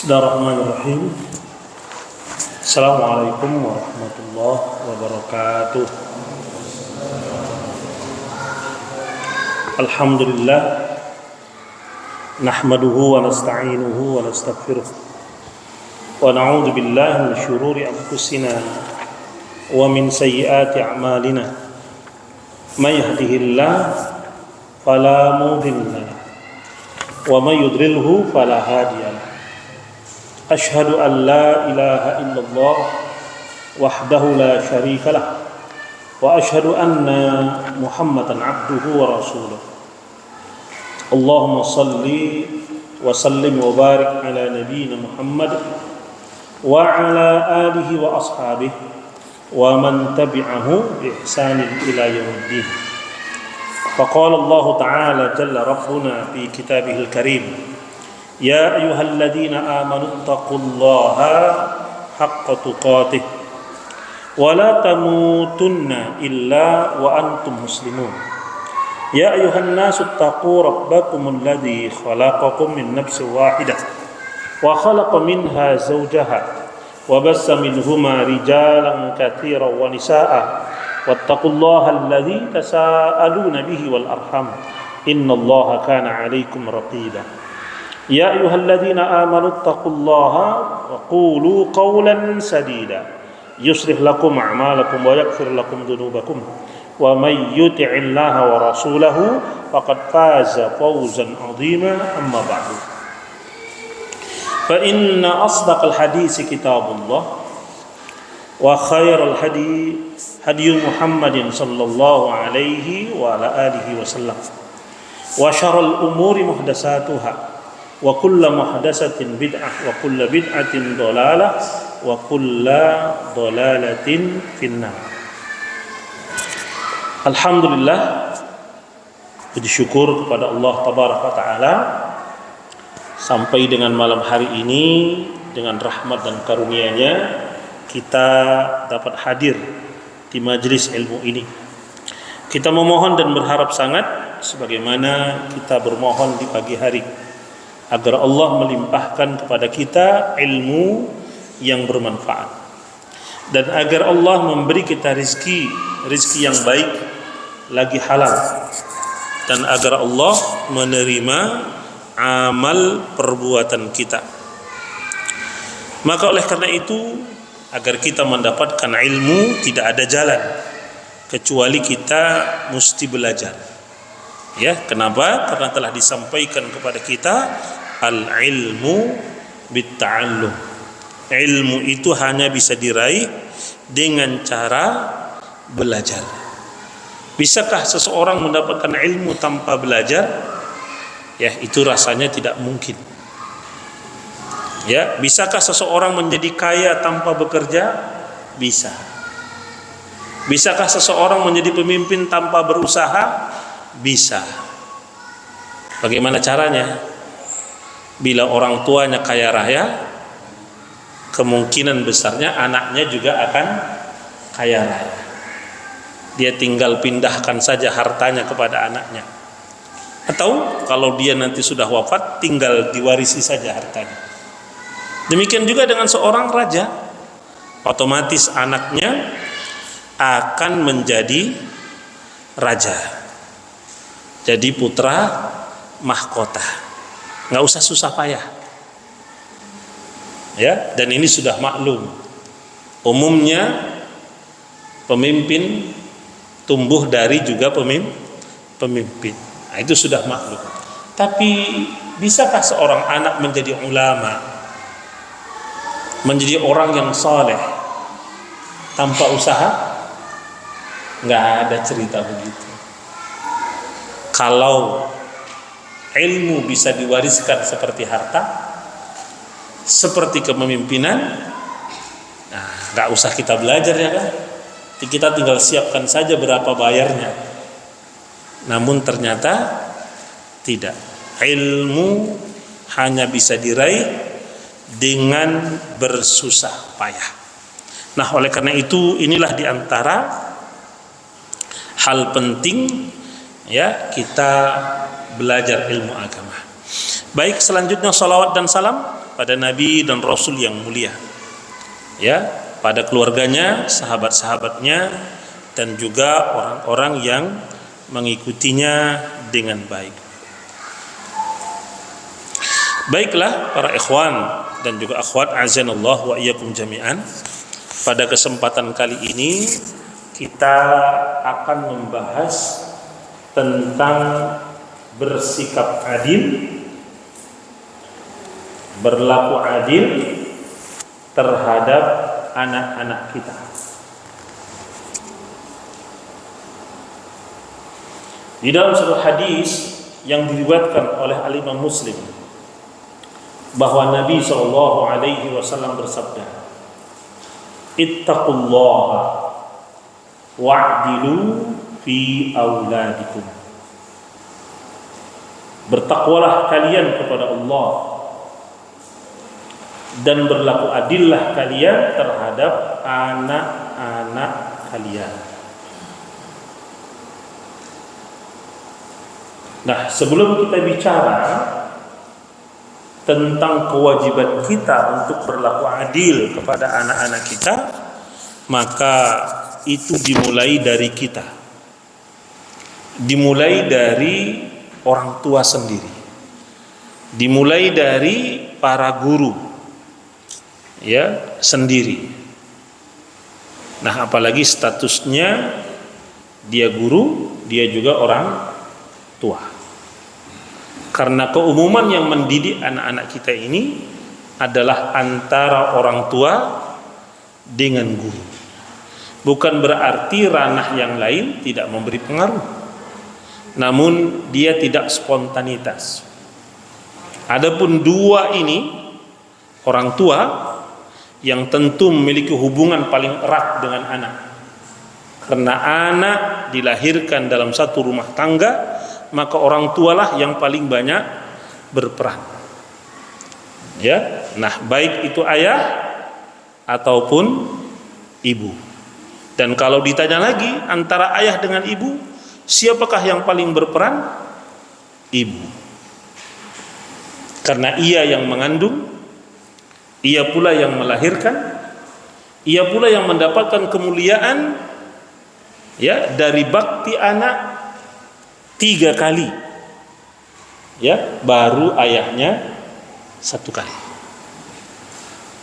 Bismillahirrahmanirrahim. Assalamualaikum warahmatullahi wabarakatuh. Alhamdulillah, nahmaduhu wa nasta'inuhu wa nastaghfiruh wa na'udzu billahi min syururi anfusina wa min sayyiati a'malina. May yahdihillahu fala mudilla lahu wa may yudlilhu fala hadiya lahu. Asyhadu an la ilaha illallah wahdahu la syarika lah wa asyhadu anna Muhammadan abduhu wa rasuluh. Allahumma salli wa sallim wa barik ala nabiyyina Muhammad wa ala alihi wa ashabihi wa man tabi'ahu bi ihsanin ila yaumiddin. Faqala Allah ta'ala jalla rabbuna fi kitabihil karim, Ya ayyuhalladzina amanu taqullaha haqqa tuqatih wa la tamutunna illa wa antum muslimun. Ya ayyuhan nasu taqu rabbakumul ladzi khalaqakum min nafsin wahidah wa khalaqa minha zawjaha wa bassa minhuma rijalan katsiran wa nisaa'a wattaqullaha alladzi tasaaluna bihi wal arham innallaha kana 'alaikum raqiba. Ya ayyuhalladzina amanu taqullaha wa qulu qawlan sadida yuslih lakum a'malakum wa yaghfir lakum dhunubakum wa may yuti'illaha wa rasulahu faqad faza fawzan 'azima. Amma ba'du, fa inna asdaqal haditsi kitabullah wa khairal hadi hadi Muhammadin sallallahu alaihi wa ala alihi wasallam wa syarrul umuri muhdatsatuha wa kullu muhdatsatin bid'ah wa kullu bid'atin dhalalah wa kullu dhalalatin finnar. Alhamdulillah, puji syukur kepada Allah tabaraka wa taala, sampai dengan malam hari ini dengan rahmat dan karunia-Nya kita dapat hadir di majelis ilmu ini. Kita memohon dan berharap sangat sebagaimana kita bermohon di pagi hari, agar Allah melimpahkan kepada kita ilmu yang bermanfaat, dan agar Allah memberi kita rizki yang baik lagi halal, dan agar Allah menerima amal perbuatan kita. Maka oleh karena itu, agar kita mendapatkan ilmu tidak ada jalan kecuali kita mesti belajar. Ya, kenapa? Karena telah disampaikan kepada kita al-ilmu bit-ta'allum. Ilmu itu hanya bisa diraih dengan cara belajar. Bisakah seseorang mendapatkan ilmu tanpa belajar? Ya, itu rasanya tidak mungkin. Ya, bisakah seseorang menjadi kaya tanpa bekerja? Bisa. Bisakah seseorang menjadi pemimpin tanpa berusaha? Bisa. Bagaimana caranya? Bila orang tuanya kaya raya, kemungkinan besarnya anaknya juga akan kaya raya. Dia tinggal pindahkan saja hartanya kepada anaknya. Atau kalau dia nanti sudah wafat, tinggal diwarisi saja hartanya. Demikian juga dengan seorang raja, otomatis anaknya akan menjadi raja, jadi putra mahkota. Nggak usah susah payah, ya. Dan ini sudah maklum, umumnya pemimpin tumbuh dari juga pemimpin. Nah, itu sudah maklum. Tapi bisakah seorang anak menjadi ulama, menjadi orang yang saleh tanpa usaha? Nggak ada cerita begitu. Kalau ilmu bisa diwariskan seperti harta, seperti kepemimpinan, nah, nggak usah kita belajar, ya kan? Kita tinggal siapkan saja berapa bayarnya. Namun ternyata tidak. Ilmu hanya bisa diraih dengan bersusah payah. Nah, oleh karena itu inilah diantara hal penting, ya, kita belajar ilmu agama. Baik, selanjutnya salawat dan salam pada nabi dan rasul yang mulia, ya, pada keluarganya, sahabat-sahabatnya, dan juga orang-orang yang mengikutinya dengan baik. Baiklah para ikhwan dan juga akhwat, azanallah wa iyyakum jami'an. Pada kesempatan kali ini kita akan membahas tentang bersikap adil, berlaku adil terhadap anak-anak kita. Di dalam satu hadis yang diriwayatkan oleh Al-Imam Muslim, bahwa Nabi SAW bersabda, ittaqullaha wa'dilu fi auladikum. Bertakwalah kalian kepada Allah dan berlaku adillah kalian terhadap anak-anak kalian. Nah, sebelum kita bicara tentang kewajiban kita untuk berlaku adil kepada anak-anak kita, maka itu dimulai dari kita, dimulai dari orang tua sendiri, dimulai dari para guru, ya, sendiri. Nah, apalagi statusnya dia guru, dia juga orang tua. Karena keumuman yang mendidik anak-anak kita ini adalah antara orang tua dengan guru. Bukan berarti ranah yang lain tidak memberi pengaruh, namun dia tidak spontanitas. Adapun dua ini, orang tua yang tentu memiliki hubungan paling erat dengan anak, karena anak dilahirkan dalam satu rumah tangga, maka orang tualah yang paling banyak berperan. Ya, nah, baik itu ayah ataupun ibu. Dan kalau ditanya lagi antara ayah dengan ibu, siapakah yang paling berperan? Ibu. Karena ia yang mengandung, ia pula yang melahirkan, ia pula yang mendapatkan kemuliaan, ya, dari bakti anak 3 kali, ya, baru ayahnya 1 kali.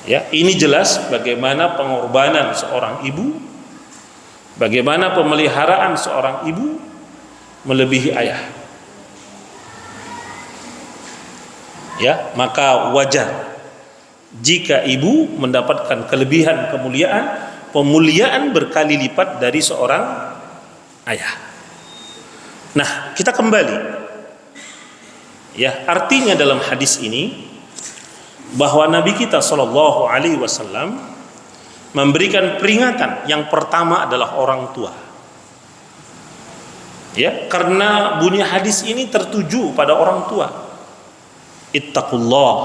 Ya, ini jelas bagaimana pengorbanan seorang ibu, bagaimana pemeliharaan seorang ibu melebihi ayah. Ya, maka wajar jika ibu mendapatkan kelebihan pemuliaan berkali lipat dari seorang ayah. Nah, kita kembali, ya, artinya dalam hadis ini bahwa Nabi kita SAW memberikan peringatan. Yang pertama adalah orang tua, ya, karena bunyi hadis ini tertuju pada orang tua. Ittaqullah,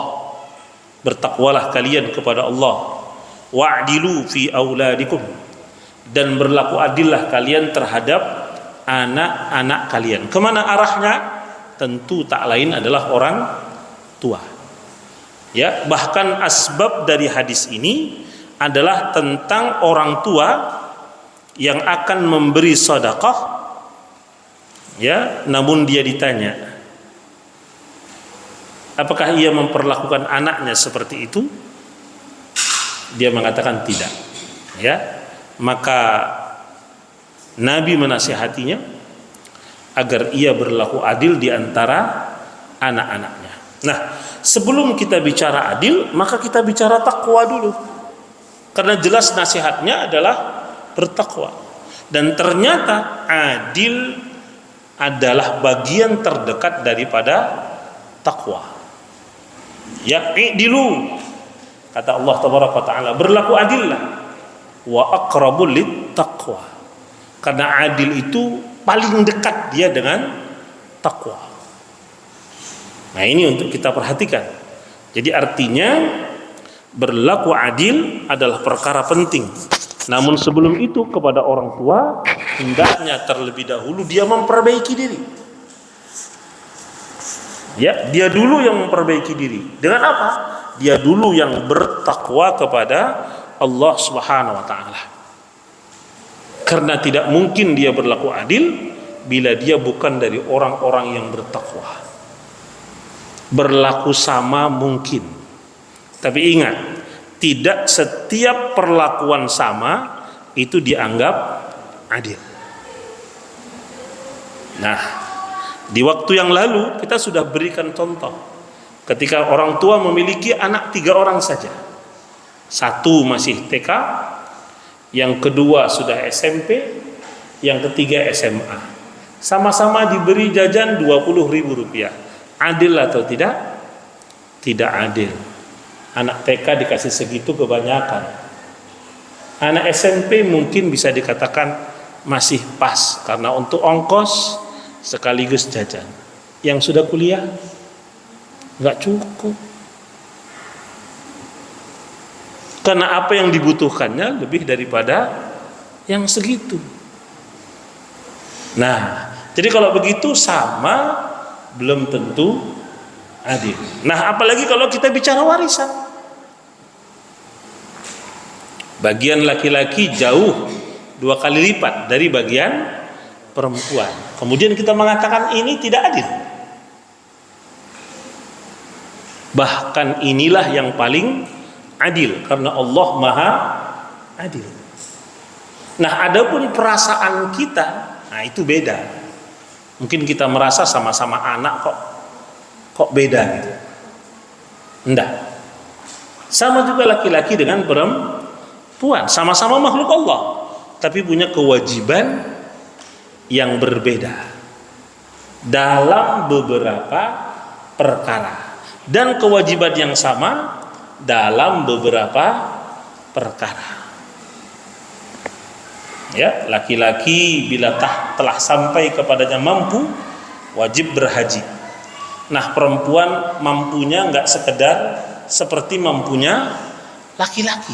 bertakwalah kalian kepada Allah, wa'dilu fi auladikum, dan berlaku adillah kalian terhadap anak-anak kalian. Kemana arahnya? Tentu tak lain adalah orang tua. Ya, bahkan asbab dari hadis ini adalah tentang orang tua yang akan memberi sedekah, ya, namun dia ditanya, apakah ia memperlakukan anaknya seperti itu? Dia mengatakan tidak. Ya, maka Nabi menasihatinya agar ia berlaku adil di antara anak-anaknya. Nah, sebelum kita bicara adil, maka kita bicara takwa dulu. Karena jelas nasihatnya adalah bertakwa. Dan ternyata adil adalah bagian terdekat daripada takwa. Ya, i'dilu, kata Allah tabaraka taala, berlaku adillah, wa aqrabul lit taqwa. Karena adil itu paling dekat dia dengan takwa. Nah, ini untuk kita perhatikan. Jadi artinya berlaku adil adalah perkara penting. Namun sebelum itu kepada orang tua hendaknya terlebih dahulu dia memperbaiki diri. Ya, dia dulu yang memperbaiki diri. Dengan apa? dia dulu yang bertakwa kepada Allah Subhanahu wa taala. Karena tidak mungkin dia berlaku adil bila dia bukan dari orang-orang yang bertakwa. Berlaku sama mungkin, tapi ingat, tidak setiap perlakuan sama itu dianggap adil. Nah, di waktu yang lalu kita sudah berikan contoh ketika orang tua memiliki anak 3 orang saja. 1 masih TK, yang kedua sudah SMP, yang ketiga SMA. Sama-sama diberi jajan Rp20.000. Adil atau tidak? Tidak adil. Anak TK dikasih segitu kebanyakan. Anak SMP mungkin bisa dikatakan masih pas karena untuk ongkos sekaligus jajan. Yang sudah kuliah nggak cukup. Karena apa yang dibutuhkannya lebih daripada yang segitu. Nah, jadi kalau begitu sama belum tentu adil. Nah, apalagi kalau kita bicara warisan. Bagian laki-laki jauh 2 kali lipat dari bagian perempuan. Kemudian kita mengatakan ini tidak adil. Bahkan inilah yang paling adil karena Allah Maha Adil. Nah, adapun perasaan kita, nah itu beda. Mungkin kita merasa sama-sama anak kok beda gitu. Enggak. Sama juga laki-laki dengan perempuan, sama-sama makhluk Allah, tapi punya kewajiban yang berbeda dalam beberapa perkara dan kewajiban yang sama dalam beberapa perkara. Ya, laki-laki bila telah sampai kepadanya mampu wajib berhaji. Nah, perempuan mampunya enggak sekedar seperti mampunya laki-laki.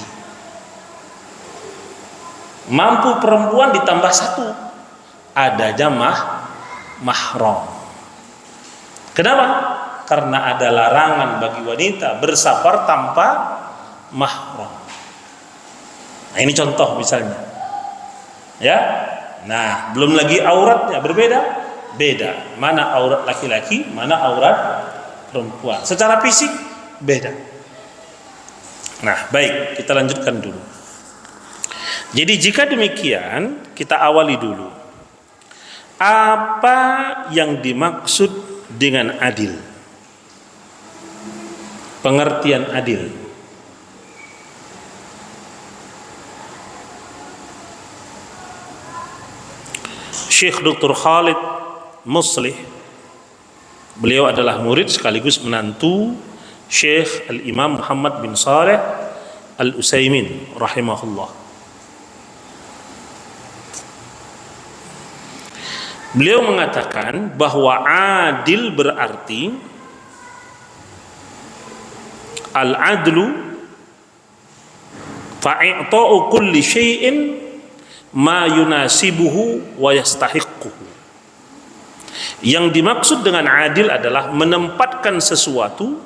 Mampu perempuan ditambah 1, adanya mahram. Kenapa? Karena ada larangan bagi wanita bersafar tanpa mahram. Nah, ini contoh misalnya. Ya, nah belum lagi auratnya beda. Mana aurat laki-laki, mana aurat perempuan. Secara fisik beda. Nah, baik, kita lanjutkan dulu. Jadi jika demikian, kita awali dulu. Apa yang dimaksud dengan adil? Pengertian adil. Syekh Dr. Khalid Muslih, beliau adalah murid sekaligus menantu Syekh Al-Imam Muhammad bin Saleh Al-Utsaimin rahimahullah. Beliau mengatakan bahwa adil berarti al-adlu fa'i'ta'u kulli syai'in ma yunasibuhu wa yastahiqquhu. Yang dimaksud dengan adil adalah menempatkan sesuatu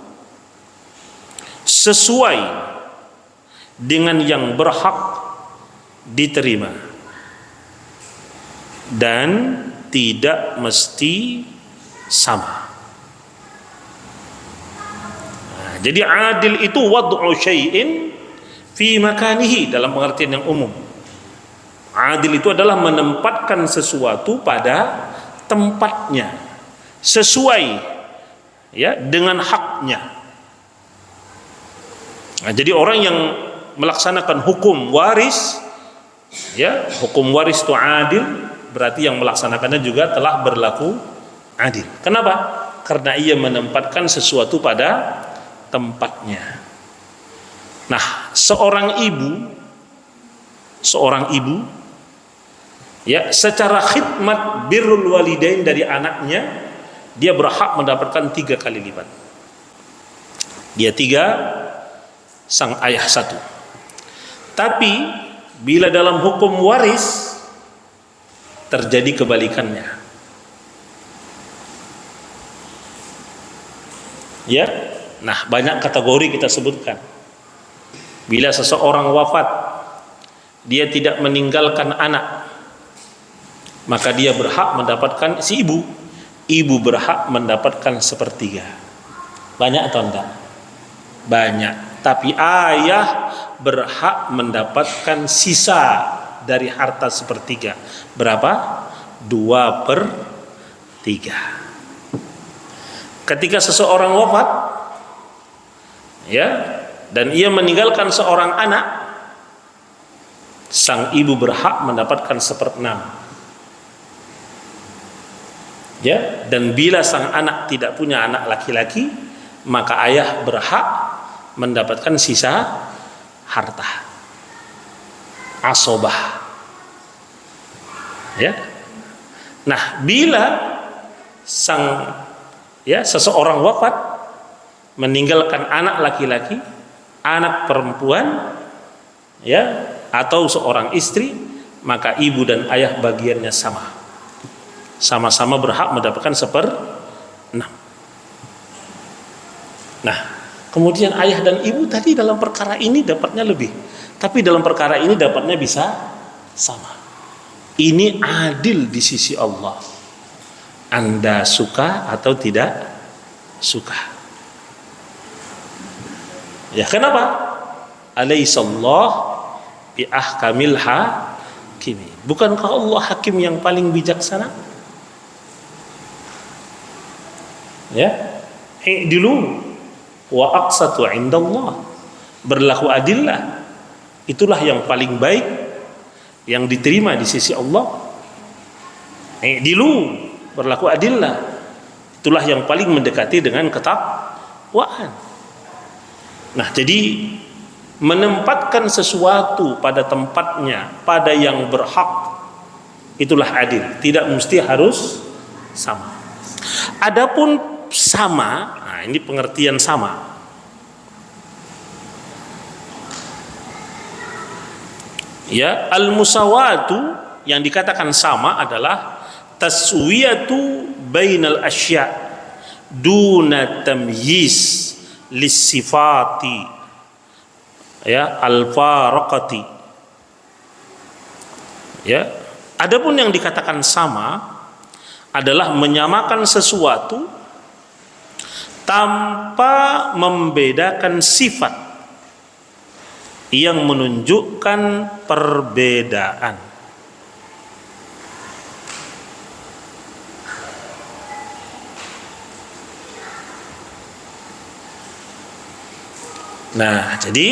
sesuai dengan yang berhak diterima dan tidak mesti sama. Nah, jadi adil itu wad'u syai'in fi makanihi dalam pengertian yang umum. Adil itu adalah menempatkan sesuatu pada tempatnya sesuai ya dengan haknya. Nah, jadi orang yang melaksanakan hukum waris, ya hukum waris itu adil, berarti yang melaksanakannya juga telah berlaku adil. Kenapa? Karena ia menempatkan sesuatu pada tempatnya. Nah, seorang ibu ya secara khidmat birrul walidain dari anaknya, dia berhak mendapatkan 3 kali lipat. Dia 3, sang ayah 1. Tapi bila dalam hukum waris terjadi kebalikannya. Ya, Nah, banyak kategori kita sebutkan. Bila seseorang wafat, dia tidak meninggalkan anak, maka dia berhak mendapatkan, si ibu berhak mendapatkan sepertiga. Banyak atau enggak? Banyak. Tapi ayah berhak mendapatkan sisa dari harta sepertiga. Berapa? 2/3. Ketika seseorang wafat, ya, dan ia meninggalkan seorang anak, sang ibu berhak mendapatkan 1/6. Ya, dan bila sang anak tidak punya anak laki-laki, maka ayah berhak mendapatkan sisa harta. Asobah. Ya. Nah, bila seseorang wafat meninggalkan anak laki-laki, anak perempuan, ya, atau seorang istri, maka ibu dan ayah bagiannya sama-sama berhak mendapatkan 1/6. Nah, kemudian ayah dan ibu tadi dalam perkara ini dapatnya lebih, tapi dalam perkara ini dapatnya bisa sama. Ini adil di sisi Allah. Anda suka atau tidak suka? Ya, kenapa? Alaihissallah bi ahkamil hakimi. Bukankah Allah hakim yang paling bijaksana? Ya, i'dilu wa aqsatu indallah. Berlaku adillah. Itulah yang paling baik, yang diterima di sisi Allah. I'dilu, berlaku adillah. Itulah yang paling mendekati dengan ketakwaan. Nah, jadi menempatkan sesuatu pada tempatnya, pada yang berhak, itulah adil. Tidak mesti harus sama. Adapun sama, nah ini pengertian sama. Ya, al-musawatu yang dikatakan sama adalah taswiyatu bainal asya' duna tamyiz lis-sifati, ya, al-faraqati. Ya, adapun yang dikatakan sama adalah menyamakan sesuatu tanpa membedakan sifat yang menunjukkan perbedaan. Nah, jadi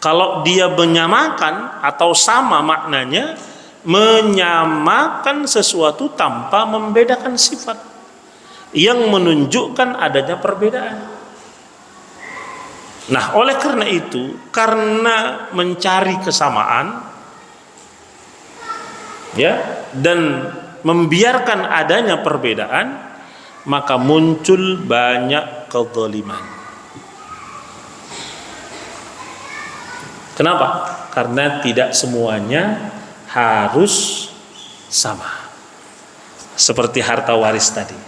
kalau dia menyamakan atau sama maknanya, menyamakan sesuatu tanpa membedakan sifat yang menunjukkan adanya perbedaan. Nah, oleh karena itu, karena mencari kesamaan, ya, dan membiarkan adanya perbedaan, maka muncul banyak kezaliman. Kenapa? Karena tidak semuanya harus sama. Seperti harta waris tadi.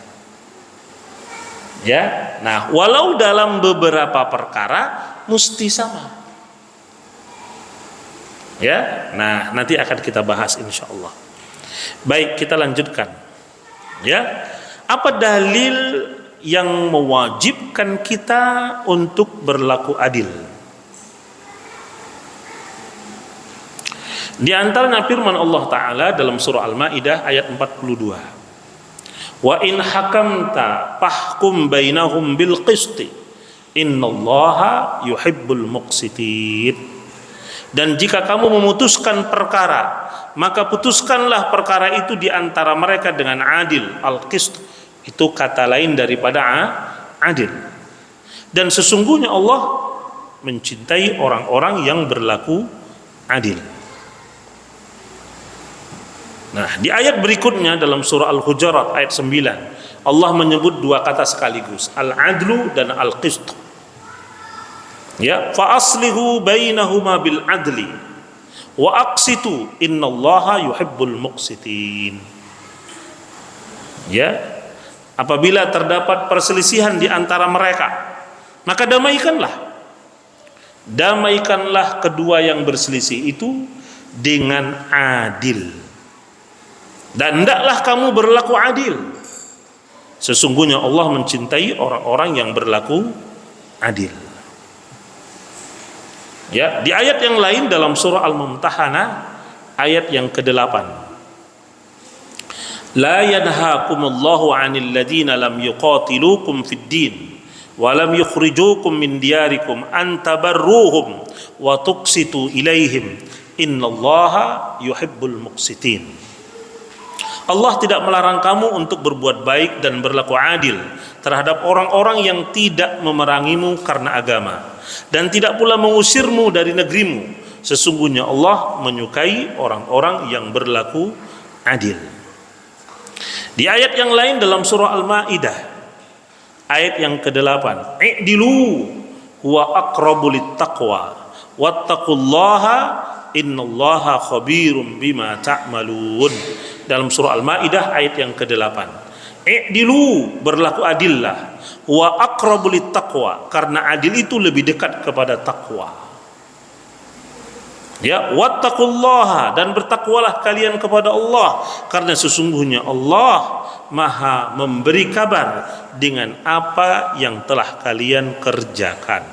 Ya, nah, walau dalam beberapa perkara mesti sama. Ya, nah, nanti akan kita bahas insya Allah. Baik, kita lanjutkan. Ya, apa dalil yang mewajibkan kita untuk berlaku adil? Di antaranya firman Allah Ta'ala dalam surah Al-Ma'idah ayat 42. Wa in hakamta fahkum bainahum bil qisti innallaha yuhibbul muqsitin. Dan jika kamu memutuskan perkara, maka putuskanlah perkara itu di antara mereka dengan adil. Al-qist itu kata lain daripada adil. Dan sesungguhnya Allah mencintai orang-orang yang berlaku adil. Nah, di ayat berikutnya dalam surah Al-Hujurat ayat 9, Allah menyebut dua kata sekaligus, al-adlu dan al-qist. Ya, fa aslihu bainahuma bil adli wa aqsitu innallaha yuhibbul muqsitin. Ya, apabila terdapat perselisihan di antara mereka, Maka damaikanlah kedua yang berselisih itu dengan adil. Dan hendaklah kamu berlaku adil. Sesungguhnya Allah mencintai orang-orang yang berlaku adil. Ya, di ayat yang lain dalam surah Al-Mumtahanah ayat yang ke-8. La yanhaakumullahu 'anil ladzina lam yuqatilukum fid din wa lam yukhrijukum min diyarikum an tabarruhum wa tuqsitu ilaihim innallaha yuhibbul muqsitin. Allah tidak melarang kamu untuk berbuat baik dan berlaku adil terhadap orang-orang yang tidak memerangimu karena agama dan tidak pula mengusirmu dari negerimu. Sesungguhnya Allah menyukai orang-orang yang berlaku adil. Di ayat yang lain dalam surah Al-Maidah ayat yang ke-8, i'dilu huwa aqrabu littaqwa wattaqullaha innallaha khabirum bima ta'malun. Dalam surah Al-Maidah ayat yang ke-8, i'dilu, berlaku adillah, wa aqrabu littaqwa, karena adil itu lebih dekat kepada takwa. Ya, wattaqullaha, dan bertakwalah kalian kepada Allah, karena sesungguhnya Allah Maha memberi kabar dengan apa yang telah kalian kerjakan.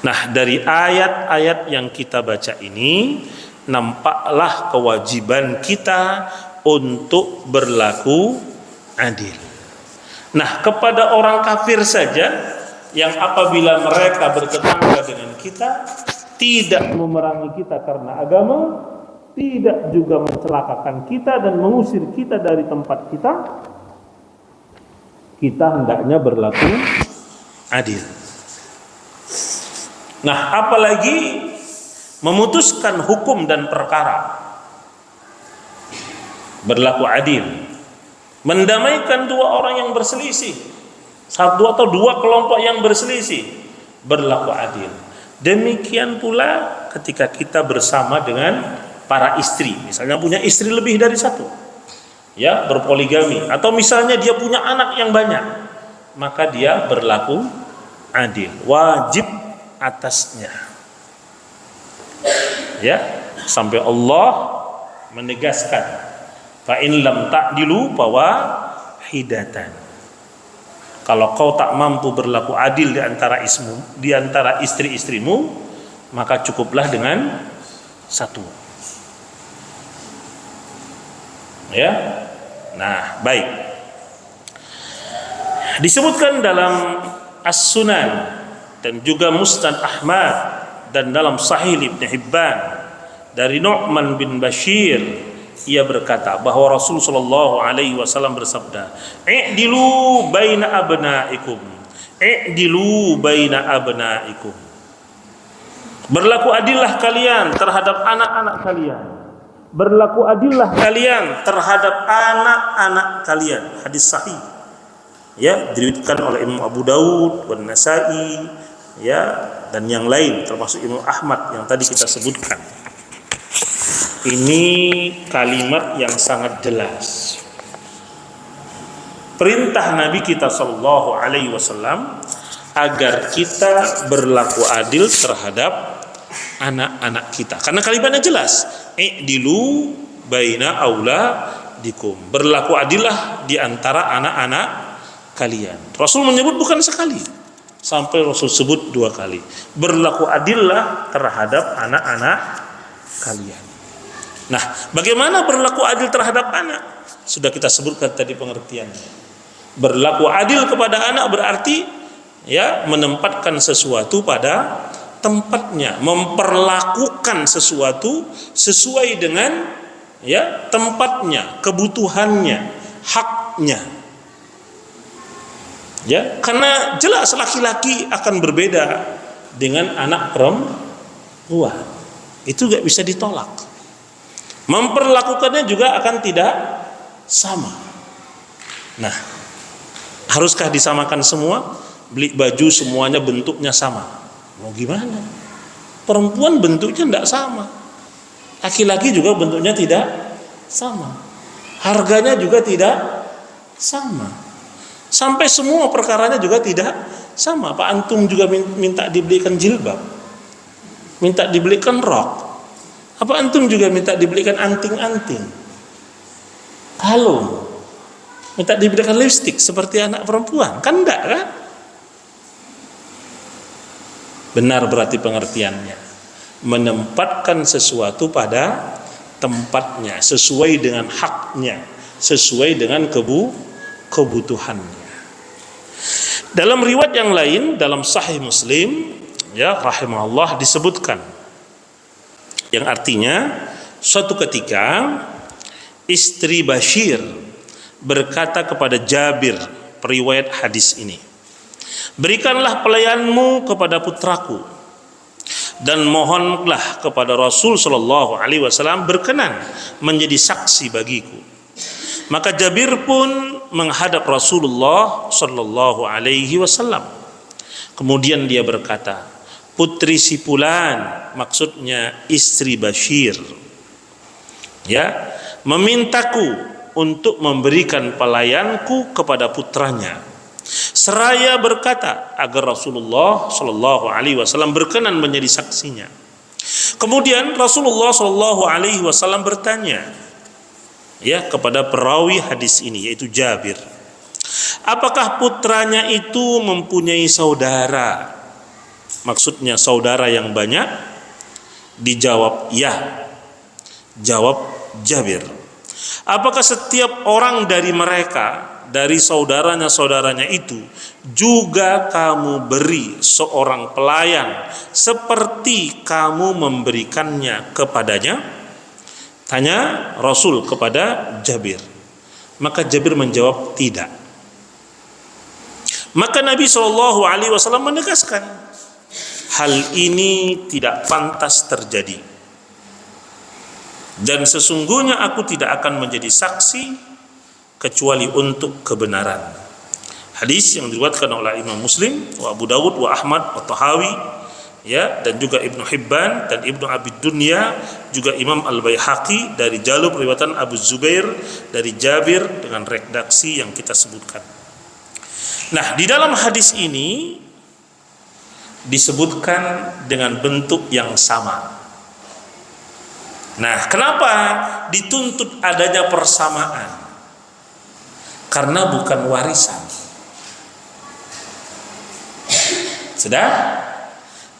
Nah, dari ayat-ayat yang kita baca ini nampaklah kewajiban kita untuk berlaku adil. Nah, kepada orang kafir saja yang apabila mereka bertetangga dengan kita tidak memerangi kita karena agama, tidak juga mencelakakan kita dan mengusir kita dari tempat kita hendaknya berlaku adil. Nah, apalagi memutuskan hukum dan perkara, berlaku adil, mendamaikan dua orang yang berselisih, satu atau dua kelompok yang berselisih, berlaku adil. Demikian pula ketika kita bersama dengan para istri, misalnya punya istri lebih dari satu, ya, berpoligami, atau misalnya dia punya anak yang banyak, maka dia berlaku adil, wajib atasnya. Ya, sampai Allah menegaskan, fa in lam ta'dilu fawahidatan. Kalau kau tak mampu berlaku adil di antara istri-istrimu, maka cukuplah dengan satu. Ya. Nah, baik. Disebutkan dalam As-Sunan dan juga Musnad Ahmad dan dalam Sahih Ibn Hibban dari Nu'man bin Bashir, ia berkata bahwa Rasul sallallahu alaihi wasallam bersabda, "I'dilu baina abnaikum, i'dilu baina abnaikum." Berlaku adillah kalian terhadap anak-anak kalian. Berlaku adillah kalian terhadap anak-anak kalian. Hadis sahih. Ya, diriwayatkan oleh Imam Abu Daud, Wan Nasa'i, ya, dan yang lain termasuk Imam Ahmad yang tadi kita sebutkan. Ini kalimat yang sangat jelas. Perintah Nabi kita sallallahu alaihi wasallam agar kita berlaku adil terhadap anak-anak kita. Karena kalimatnya jelas, i'dilu baina auladikum. Berlaku adillah di antara anak-anak kalian. Rasul menyebut bukan sekali, sampai Rasul sebut 2 kali. Berlaku adillah terhadap anak-anak kalian. Nah, bagaimana berlaku adil terhadap anak? Sudah kita sebutkan tadi pengertiannya. Berlaku adil kepada anak berarti ya menempatkan sesuatu pada tempatnya, memperlakukan sesuatu sesuai dengan ya tempatnya, kebutuhannya, haknya. Ya, karena jelas laki-laki akan berbeda dengan anak perempuan. Itu gak bisa ditolak. Memperlakukannya juga akan tidak sama. Nah, haruskah disamakan semua? Beli baju semuanya bentuknya sama. Mau gimana? Perempuan bentuknya tidak sama. Laki-laki juga bentuknya tidak sama. Harganya juga tidak sama. Sampai semua perkaranya juga tidak sama. Pak antum juga minta dibelikan jilbab, minta dibelikan rok. Apa antum juga minta dibelikan anting-anting, kalung, minta dibelikan lipstik seperti anak perempuan? Kan enggak kan? Benar berarti pengertiannya, menempatkan sesuatu pada tempatnya, sesuai dengan haknya, sesuai dengan kebutuhannya. Dalam riwayat yang lain dalam Sahih Muslim, ya rahimahullah, disebutkan yang artinya suatu ketika istri Bashir berkata kepada Jabir, periwayat hadis ini, berikanlah pelayanmu kepada putraku dan mohonlah kepada Rasul Shallallahu Alaihi Wasallam berkenan menjadi saksi bagiku. Maka Jabir pun menghadap Rasulullah Shallallahu Alaihi Wasallam. Kemudian dia berkata, putri si Fulan, maksudnya istri Bashir, ya, memintaku untuk memberikan pelayanku kepada putranya, seraya berkata agar Rasulullah Shallallahu Alaihi Wasallam berkenan menjadi saksinya. Kemudian Rasulullah Shallallahu Alaihi Wasallam bertanya, ya, kepada perawi hadis ini yaitu Jabir, apakah putranya itu mempunyai saudara? Maksudnya saudara yang banyak? Dijawab ya. Jawab Jabir, apakah setiap orang dari mereka, dari saudaranya itu juga kamu beri seorang pelayan seperti kamu memberikannya kepadanya? Tanya Rasul kepada Jabir. Maka Jabir menjawab tidak. Maka Nabi SAW menegaskan, hal ini tidak pantas terjadi, dan sesungguhnya aku tidak akan menjadi saksi kecuali untuk kebenaran. Hadis yang diriwayatkan oleh Imam Muslim, wa Abu Dawud, wa Ahmad, wa Tahawi, ya, dan juga Ibnu Hibban dan Ibnu Abi Dunya, juga Imam Al-Baihaqi dari jalur riwayatan Abu Zubair dari Jabir dengan redaksi yang kita sebutkan. Nah, di dalam hadis ini disebutkan dengan bentuk yang sama. Nah, kenapa dituntut adanya persamaan? Karena bukan warisan. Sudah?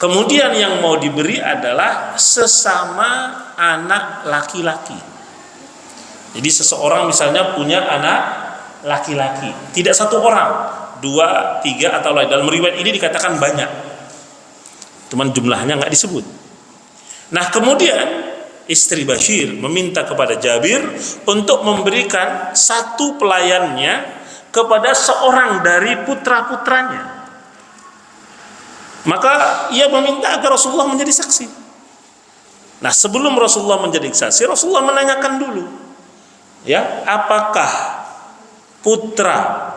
Kemudian yang mau diberi adalah sesama anak laki-laki. Jadi seseorang misalnya punya anak laki-laki, tidak satu orang, 2, 3 atau lain. Dalam riwayat ini dikatakan banyak, cuman jumlahnya nggak disebut. Nah, kemudian istri Bashir meminta kepada Jabir untuk memberikan satu pelayannya kepada seorang dari putra-putranya. Maka ia meminta agar Rasulullah menjadi saksi. Nah, sebelum Rasulullah menjadi saksi, Rasulullah menanyakan dulu, ya, apakah putra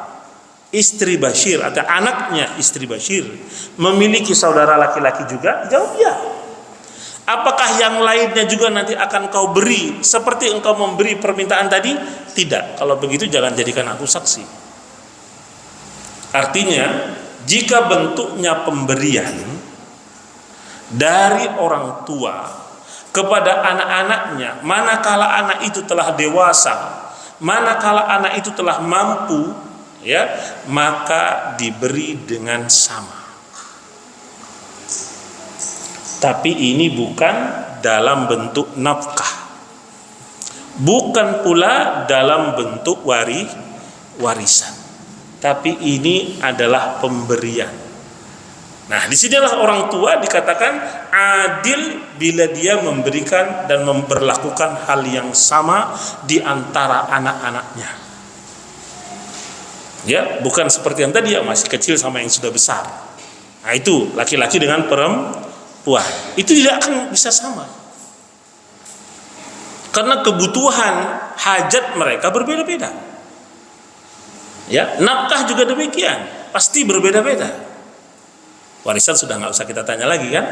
istri Bashir atau anaknya istri Bashir memiliki saudara laki-laki juga? Jawab ya. Apakah yang lainnya juga nanti akan kau beri seperti engkau memberi permintaan tadi? Tidak. Kalau begitu jangan jadikan aku saksi. Artinya, jika bentuknya pemberian dari orang tua kepada anak-anaknya, manakala anak itu telah dewasa, manakala anak itu telah mampu, ya, maka diberi dengan sama. Tapi ini bukan dalam bentuk nafkah, bukan pula dalam bentuk warisan, tapi ini adalah pemberian. Nah, disinilah orang tua dikatakan adil bila dia memberikan dan memperlakukan hal yang sama di antara anak-anaknya. Ya, bukan seperti yang tadi, yang masih kecil sama yang sudah besar. Nah, itu laki-laki dengan perempuan, itu tidak akan bisa sama, karena kebutuhan hajat mereka berbeda-beda. Ya, nafkah juga demikian, pasti berbeda-beda. Warisan sudah nggak usah kita tanya lagi kan.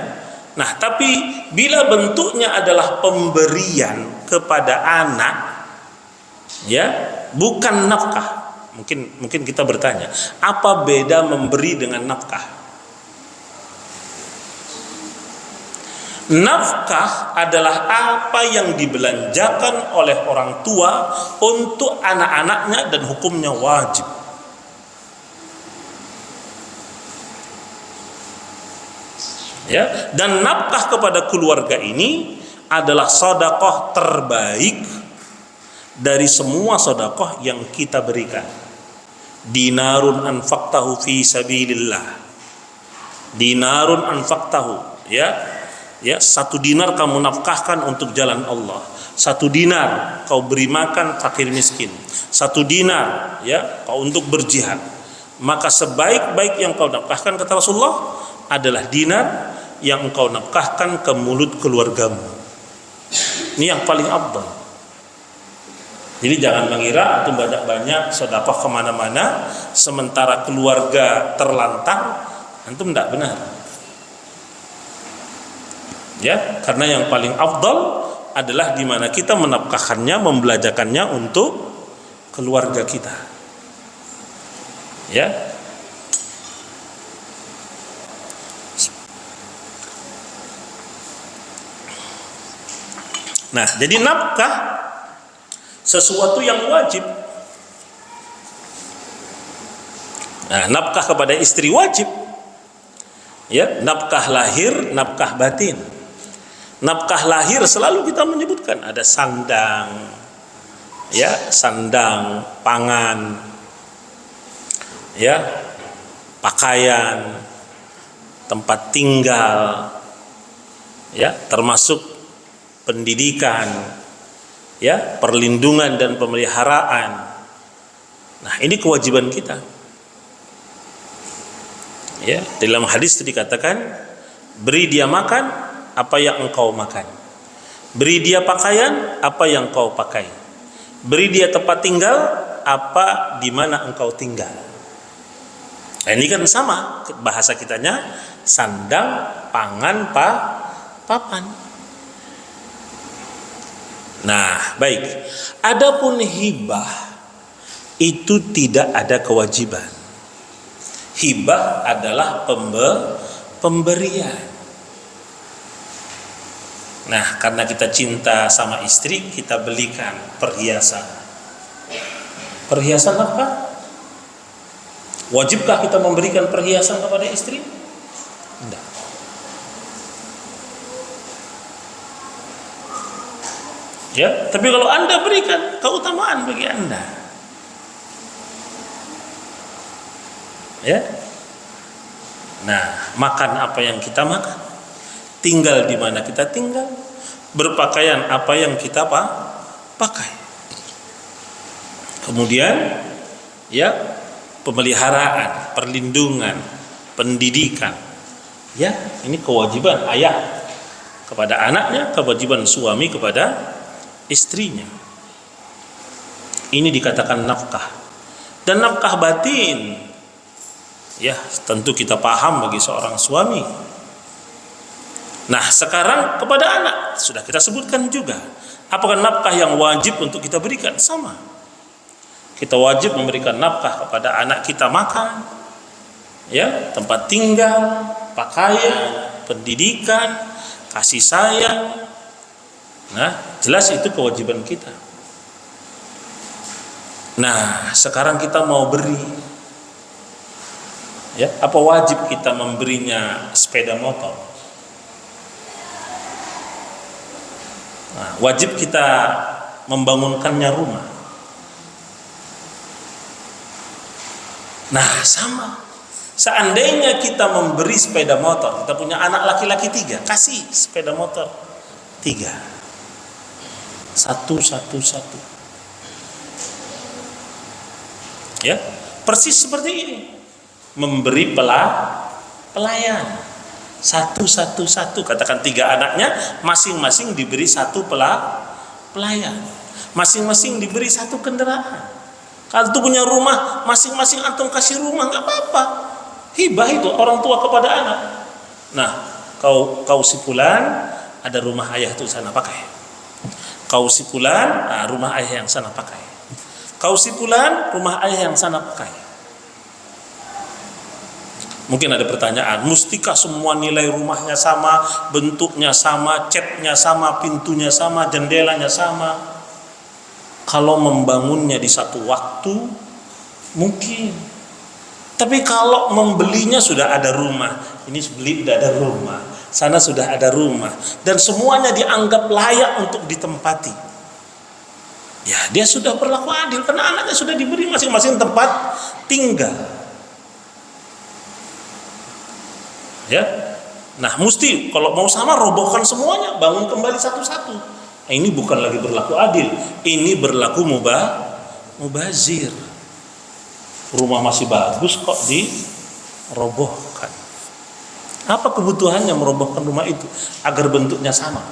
Nah, tapi bila bentuknya adalah pemberian kepada anak, ya, bukan nafkah, mungkin kita bertanya, apa beda memberi dengan nafkah? Nafkah adalah apa yang dibelanjakan oleh orang tua untuk anak-anaknya dan hukumnya wajib. Ya, dan nafkah kepada keluarga ini adalah sedekah terbaik dari semua sedekah yang kita berikan. Dinarun anfaqtahu fi sabilillah. Dinarun anfaqtahu, ya. Ya, 1 dinar kamu nafkahkan untuk jalan Allah. 1 dinar kau beri makan fakir miskin. 1 dinar ya kau untuk berjihad. Maka sebaik-baik yang kau nafkahkan, kata Rasulullah, adalah dinar yang engkau nafkahkan ke mulut keluargamu. Ini yang paling afdal. Jadi jangan mengira antum banyak-banyak sedekah kemana-mana sementara keluarga terlantar, antum tidak benar. Ya, karena yang paling afdal adalah di mana kita menafkahkannya, membelanjakannya untuk keluarga kita. Ya. Nah, jadi nafkah sesuatu yang wajib. Nah, nafkah kepada istri wajib. Ya, nafkah lahir, nafkah batin. Nafkah lahir selalu kita menyebutkan ada sandang, ya, sandang, pangan, ya, pakaian, tempat tinggal, ya, termasuk pendidikan, ya, perlindungan dan pemeliharaan. Nah, ini kewajiban kita. Ya, dalam hadis itu dikatakan, beri dia makan apa yang engkau makan, beri dia pakaian apa yang engkau pakai, beri dia tempat tinggal apa di mana engkau tinggal. Nah, ini kan sama bahasa kitanya, sandang, pangan, papan. Nah, baik. Adapun hibah itu tidak ada kewajiban. Hibah adalah pemberian. Nah, karena kita cinta sama istri, kita belikan perhiasan. Perhiasan apa? Wajibkah kita memberikan perhiasan kepada istri? Tidak. Ya, tapi kalau Anda berikan, keutamaan bagi Anda. Ya. Nah, makan apa yang kita makan, tinggal di mana kita tinggal, berpakaian apa yang kita pakai. Kemudian, ya, pemeliharaan, perlindungan, pendidikan. Ya, ini kewajiban ayah kepada anaknya, kewajiban suami kepada istrinya. Ini dikatakan nafkah. Dan nafkah batin, ya, tentu kita paham bagi seorang suami. Nah, sekarang kepada anak sudah kita sebutkan juga. Apakah nafkah yang wajib untuk kita berikan? Sama. Kita wajib memberikan nafkah kepada anak kita, makan, ya, tempat tinggal, pakaian, pendidikan, kasih sayang. Nah, jelas itu kewajiban kita. Nah, sekarang kita mau beri, ya, apa wajib kita memberinya sepeda motor? Nah, wajib kita membangunkannya rumah. Nah, sama. Seandainya kita memberi sepeda motor, kita punya anak laki-laki 3, kasih sepeda motor 3. Satu. Ya, persis seperti ini. Memberi pelayan. Satu. Katakan 3 anaknya, masing-masing diberi 1 pelayan. Masing-masing diberi 1 kendaraan. Kalau itu punya rumah, masing-masing antum kasih rumah, nggak apa-apa. Hibah itu orang tua kepada anak. Nah, kau si fulan, ada rumah ayah itu sana pakai. Kau si fulan, rumah ayah yang sana pakai. Kau si fulan, rumah ayah yang sana pakai. Mungkin ada pertanyaan, mustikah semua nilai rumahnya sama, bentuknya sama, catnya sama, pintunya sama, jendelanya sama? Kalau membangunnya di satu waktu, mungkin. Tapi kalau membelinya sudah ada rumah, ini beli sudah ada rumah, sana sudah ada rumah, dan semuanya dianggap layak untuk ditempati, ya dia sudah berlaku adil karena anaknya sudah diberi masing-masing tempat tinggal. Ya, nah mesti kalau mau sama robohkan semuanya, bangun kembali satu-satu. Nah, ini bukan lagi berlaku adil, ini berlaku mubazir. Rumah masih bagus kok dirobohkan. Apa kebutuhannya merobohkan rumah itu? Agar bentuknya sama.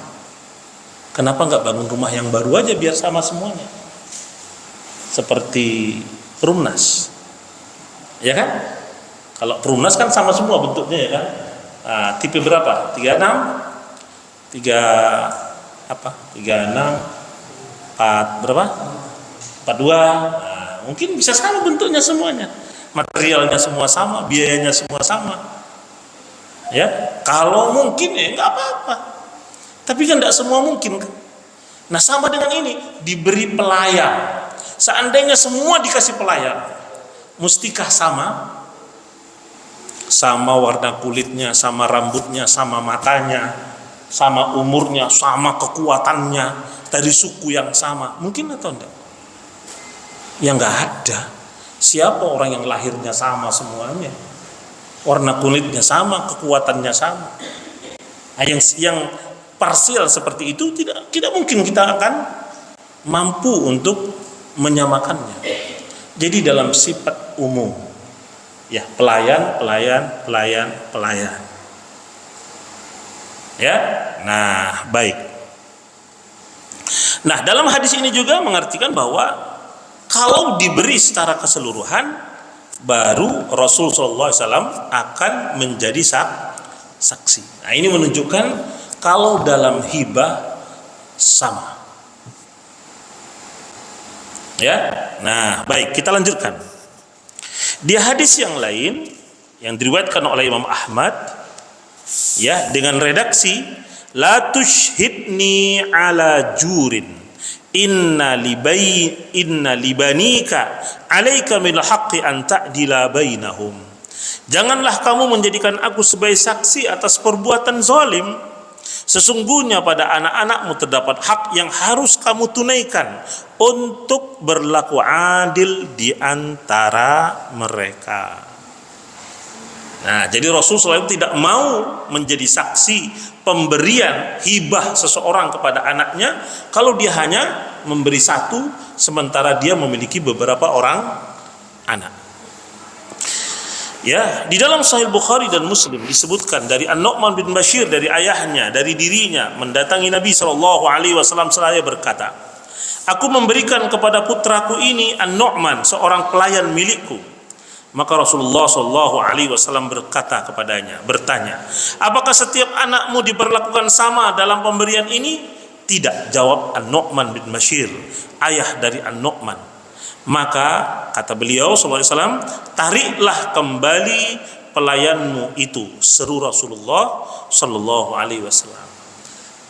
Kenapa nggak bangun rumah yang baru aja biar sama semuanya? Seperti perumnas, ya kan? Kalau perumnas kan sama semua bentuknya, ya kan? Nah, tipe berapa? 36, 4 berapa? 42. Nah, mungkin bisa sama bentuknya semuanya, materialnya semua sama, biayanya semua sama. Ya, kalau mungkin ya nggak apa-apa. Tapi kan tidak semua mungkin. Nah, sama dengan ini, diberi pelayan. Seandainya semua dikasih pelayan, mustikah sama? Sama warna kulitnya, sama rambutnya, sama matanya, sama umurnya, sama kekuatannya, dari suku yang sama, mungkin atau enggak? Ya enggak ada. Siapa orang yang lahirnya sama semuanya, warna kulitnya sama, kekuatannya sama? Nah, yang parsial seperti itu tidak mungkin kita akan mampu untuk menyamakannya. Jadi dalam sifat umum, ya, pelayan. Ya, nah baik. Nah, dalam hadis ini juga mengartikan bahwa kalau diberi secara keseluruhan, baru Rasul SAW akan menjadi saksi. Nah, ini menunjukkan kalau dalam hibah sama. Ya, nah baik, kita lanjutkan. Di hadis yang lain yang diriwayatkan oleh Imam Ahmad, ya, dengan redaksi la tushhidni ala jurin inna libanika alaika min haqqi an ta'dila bainahum. Janganlah kamu menjadikan aku sebagai saksi atas perbuatan zalim. Sesungguhnya pada anak-anakmu terdapat hak yang harus kamu tunaikan untuk berlaku adil di antara mereka. Nah, jadi Rasulullah SAW tidak mau menjadi saksi pemberian hibah seseorang kepada anaknya kalau dia hanya memberi satu sementara dia memiliki beberapa orang anak. Ya, di dalam Sahih Bukhari dan Muslim disebutkan dari An-Nu'man bin Bashir, dari ayahnya, dari dirinya, mendatangi Nabi SAW seraya berkata, aku memberikan kepada putraku ini An-Nu'man, seorang pelayan milikku. Maka Rasulullah SAW berkata kepadanya, bertanya, apakah setiap anakmu diperlakukan sama dalam pemberian ini? Tidak, jawab An-Nu'man bin Bashir, ayah dari An-Nu'man. Maka kata beliau SAW, tariklah kembali pelayanmu itu, seru Rasulullah SAW.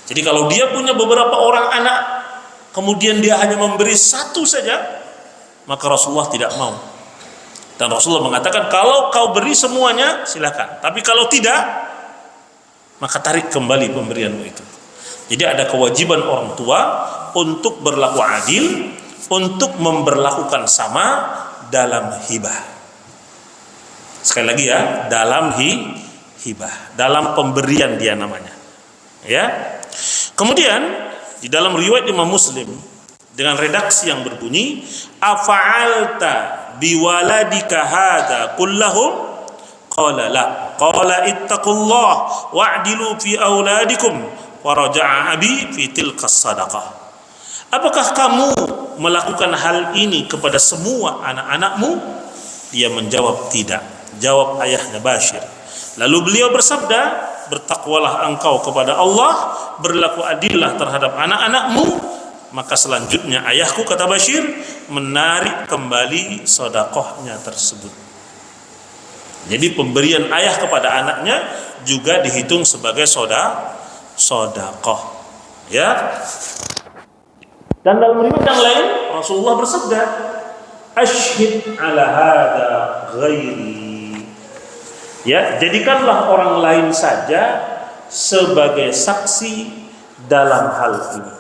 Jadi kalau dia punya beberapa orang anak, kemudian dia hanya memberi satu saja, maka Rasulullah tidak mau. Dan Rasulullah mengatakan, kalau kau beri semuanya silakan, tapi kalau tidak, maka tarik kembali pemberianmu itu. Jadi ada kewajiban orang tua untuk berlaku adil, untuk memberlakukan sama dalam hibah. Sekali lagi ya, dalam hibah, dalam pemberian dia namanya. Ya. Kemudian di dalam riwayat Imam Muslim dengan redaksi yang berbunyi, afa'alta biwaladika hadza kullahum? Qala la. Qala ittaqullah wa'dilu fi auladikum wa raja'a abi fi tilka sadaqah. Apakah kamu melakukan hal ini kepada semua anak-anakmu? Dia menjawab tidak. Jawab ayahnya Bashir. Lalu beliau bersabda, bertakwalah engkau kepada Allah, berlaku adillah terhadap anak-anakmu. Maka selanjutnya ayahku, kata Bashir, menarik kembali sedekahnya tersebut. Jadi pemberian ayah kepada anaknya juga dihitung sebagai sedekah. Ya. Dan dalam riwayat yang lain Rasulullah bersabda, "Asyhid ala hada ghairi." Ya, jadikanlah orang lain saja sebagai saksi dalam hal ini.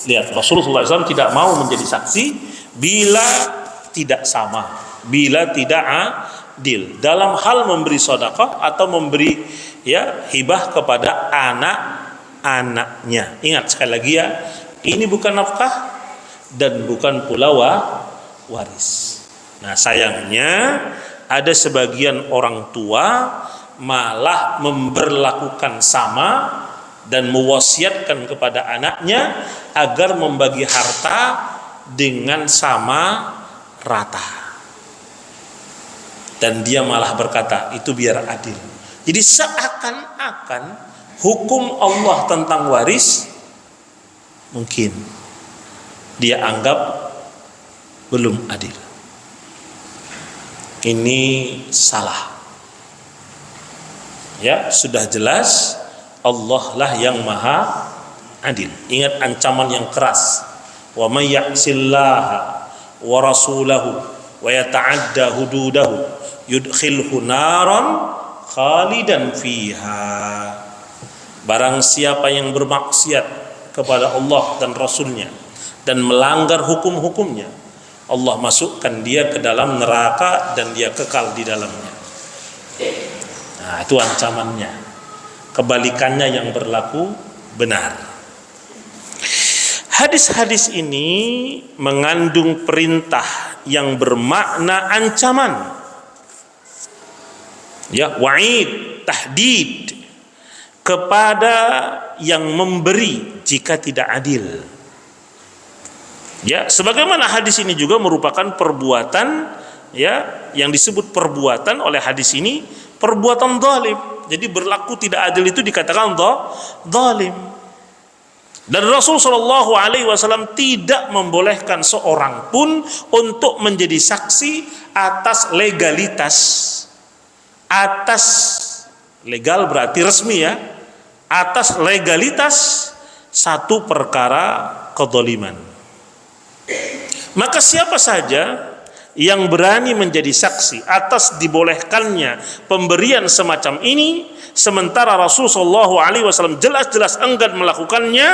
Lihat, Rasulullah SAW tidak mau menjadi saksi bila tidak sama, bila tidak adil dalam hal memberi sedekah atau memberi hibah kepada anak-anaknya. Ingat sekali lagi ya, ini bukan nafkah dan bukan pula waris. Nah, sayangnya ada sebagian orang tua malah memberlakukan sama dan mewasiatkan kepada anaknya agar membagi harta dengan sama rata. Dan dia malah berkata, itu biar adil. Jadi seakan-akan hukum Allah tentang waris mungkin dia anggap belum adil. Ini salah. Ya, sudah jelas Allah lah yang maha adil. Ingat ancaman yang keras. Wa may ya'sillaha wa rasulahu wa yata'adda hududahu yudkhilhu naran khalidan fiha. Barang siapa yang bermaksiat kepada Allah dan Rasulnya dan melanggar hukum-hukumnya, Allah masukkan dia ke dalam neraka dan dia kekal di dalamnya. Nah, itu ancamannya. Kebalikannya yang berlaku benar. Hadis-hadis ini mengandung perintah yang bermakna ancaman. Ya, wa'id, tahdid kepada yang memberi jika tidak adil. Ya, sebagaimana hadis ini juga merupakan perbuatan yang disebut perbuatan oleh hadis ini perbuatan zalim. Jadi berlaku tidak adil itu dikatakan zalim. Dan Rasulullah SAW tidak membolehkan seorang pun untuk menjadi saksi atas legalitas. Atas legal berarti resmi ya. Atas legalitas satu perkara kezaliman. Maka siapa saja yang berani menjadi saksi atas dibolehkannya pemberian semacam ini, sementara Rasulullah SAW jelas-jelas enggan melakukannya,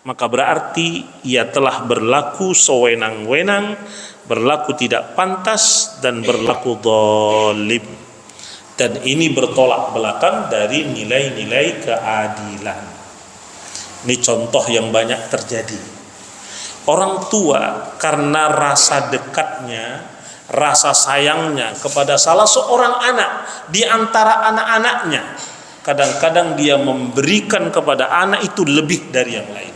maka berarti ia telah berlaku sewenang-wenang, berlaku tidak pantas dan berlaku zalim. Dan ini bertolak belakang dari nilai-nilai keadilan. Ini contoh yang banyak terjadi. Orang tua karena rasa dekatnya, rasa sayangnya kepada salah seorang anak di antara anak-anaknya, kadang-kadang dia memberikan kepada anak itu lebih dari yang lain.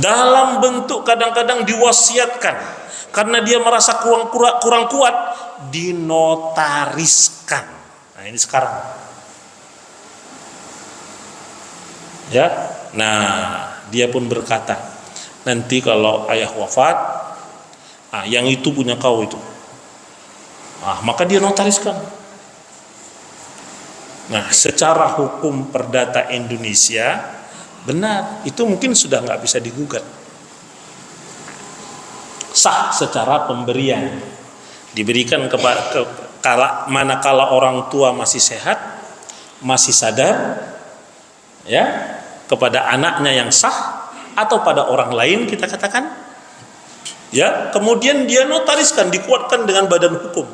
Dalam bentuk kadang-kadang diwasiatkan, karena dia merasa kurang kuat, dinotariskan. Nah, ini sekarang. Ya. Nah, dia pun berkata, nanti kalau ayah wafat, yang itu punya kau itu. Maka dia notariskan. Nah, secara hukum perdata Indonesia benar, itu mungkin sudah nggak bisa digugat. Sah secara pemberian, diberikan manakala orang tua masih sehat, masih sadar, ya, kepada anaknya yang sah, atau pada orang lain kita katakan, ya, kemudian dia notariskan, dikuatkan dengan badan hukum.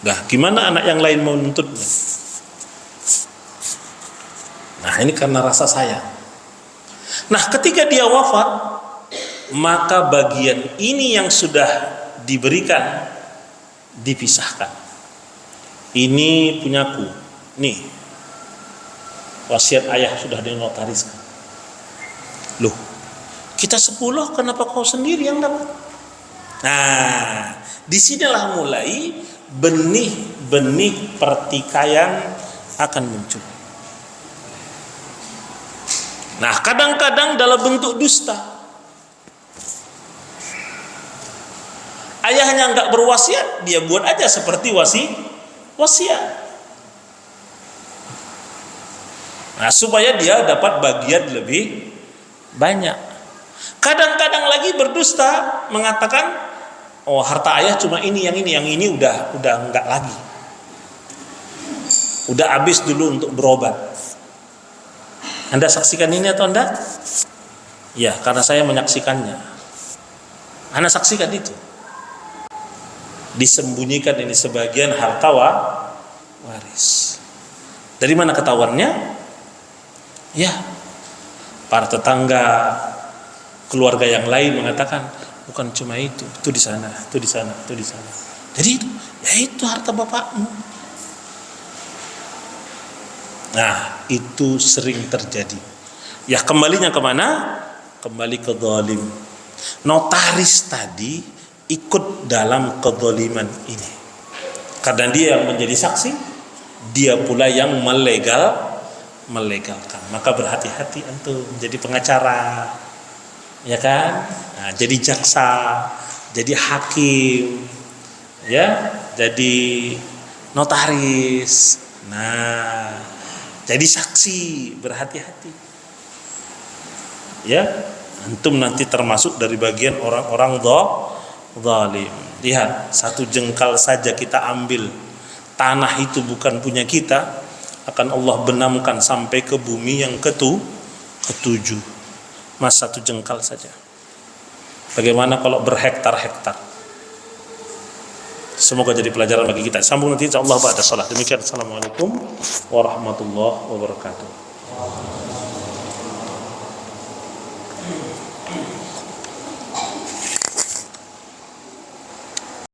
Nah, gimana anak yang lain menuntutnya? Nah, ini karena rasa sayang. Nah, ketika dia wafat, maka bagian ini yang sudah diberikan dipisahkan. Ini punyaku. Nih, wasiat ayah sudah dinotariskan. Loh, kita 10, kenapa kau sendiri yang dapat? Nah, disinilah mulai benih-benih pertikaian akan muncul. Nah, kadang-kadang dalam bentuk dusta. Ayahnya nggak berwasiat, dia buat aja seperti wasiat. Nah, supaya dia dapat bagian lebih banyak. Kadang-kadang lagi berdusta, mengatakan, oh harta ayah cuma ini, yang ini udah enggak lagi. Udah habis dulu untuk berobat. Anda saksikan ini atau enggak? Ya, karena saya menyaksikannya. Anda saksikan itu. Disembunyikan ini sebagian harta waris. Dari mana ketahuannya? Ya, para tetangga, keluarga yang lain mengatakan, bukan cuma itu di sana, itu di sana, itu di sana. Jadi itu harta bapakmu. Nah, itu sering terjadi. Ya, kembalinya kemana? Kembali ke zalim. Notaris tadi ikut dalam kezaliman ini. Karena dia yang menjadi saksi, dia pula yang melegalkan. Maka berhati-hati antum jadi pengacara, ya kan? Nah, jadi jaksa, jadi hakim, ya, jadi notaris. Nah, jadi saksi, berhati-hati. Ya, antum nanti termasuk dari bagian orang-orang zalim. Lihat, satu jengkal saja kita ambil, tanah itu bukan punya kita, akan Allah benamkan sampai ke bumi yang ketujuh. Mas, satu jengkal saja. Bagaimana kalau berhektar-hektar? Semoga jadi pelajaran bagi kita. Sambung nanti insyaallah ba'da salat. Demikian, assalamualaikum warahmatullahi wabarakatuh.